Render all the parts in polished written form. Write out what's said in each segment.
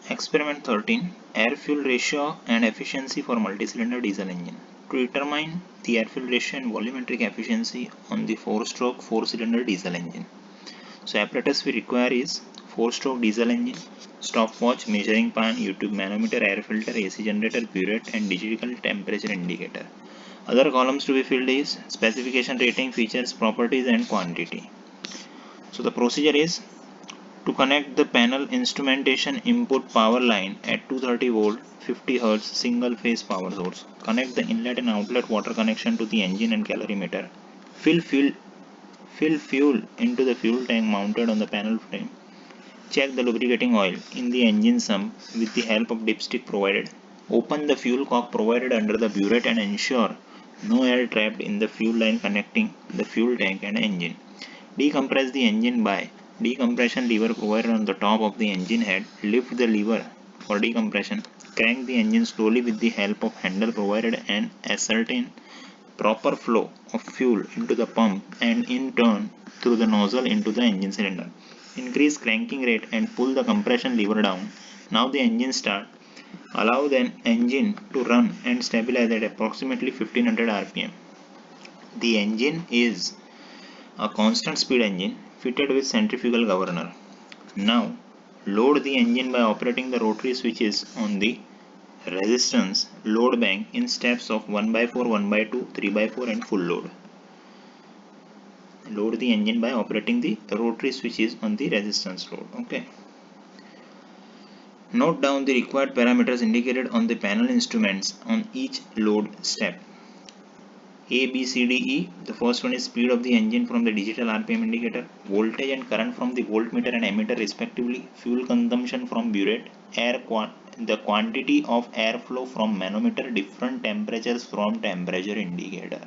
Experiment 13, air-fuel ratio and efficiency for multi-cylinder diesel engine. To determine the air-fuel ratio and volumetric efficiency on the 4-stroke 4-cylinder diesel engine. So apparatus we require is 4-stroke diesel engine, stopwatch, measuring pan, YouTube manometer, air filter, AC generator, burette and digital temperature indicator. Other columns to be filled is specification, rating, features, properties and quantity. So the procedure is to connect the panel instrumentation input power line at 230 volt 50 Hz single phase power source. Connect the inlet and outlet water connection to the engine and calorimeter. Fill fuel into the fuel tank mounted on the panel frame. Check the lubricating oil in the engine sump with the help of dipstick provided. Open the fuel cock provided under the burette and ensure no air trapped in the fuel line connecting the fuel tank and engine. Decompress the engine by decompression lever provided on the top of the engine head. Lift the lever for decompression. Crank the engine slowly with the help of handle provided and ascertain proper flow of fuel into the pump and in turn through the nozzle into the engine cylinder. Increase cranking rate and pull the compression lever down. Now the engine start. Allow the engine to run and stabilize at approximately 1500 rpm. The engine is a constant speed engine fitted with centrifugal governor. Now load the engine by operating the rotary switches on the resistance load bank in steps of 1/4, 1/2, 3/4 and full load. Load the engine by operating the rotary switches on the resistance load. Okay. Note down the required parameters indicated on the panel instruments on each load step. A, B, C, D, E. The first one is speed of the engine from the digital RPM indicator, voltage and current from the voltmeter and ammeter respectively, fuel consumption from burette, the quantity of airflow from manometer, different temperatures from temperature indicator.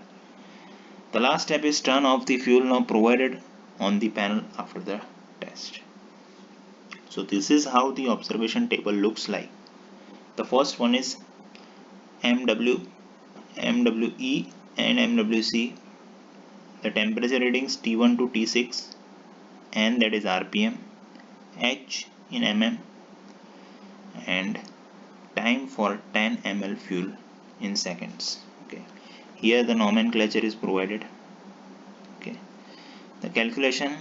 The last step is turn off the fuel knob provided on the panel after the test. So this is how the observation table looks like. The first one is MW, MWE and MWC, the temperature readings T1 to T6, N that is RPM, H in mm and time for 10 ml fuel in seconds. Okay, here the nomenclature is provided. Okay, the calculation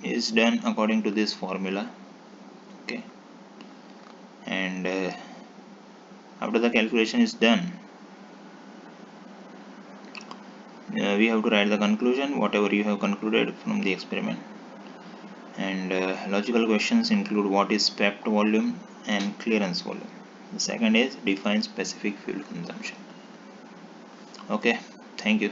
is done according to this formula. Okay, and after the calculation is done, we have to write the conclusion, whatever you have concluded from the experiment. And logical questions include what is swept volume and clearance volume. The second is define specific fuel consumption. Okay, thank you.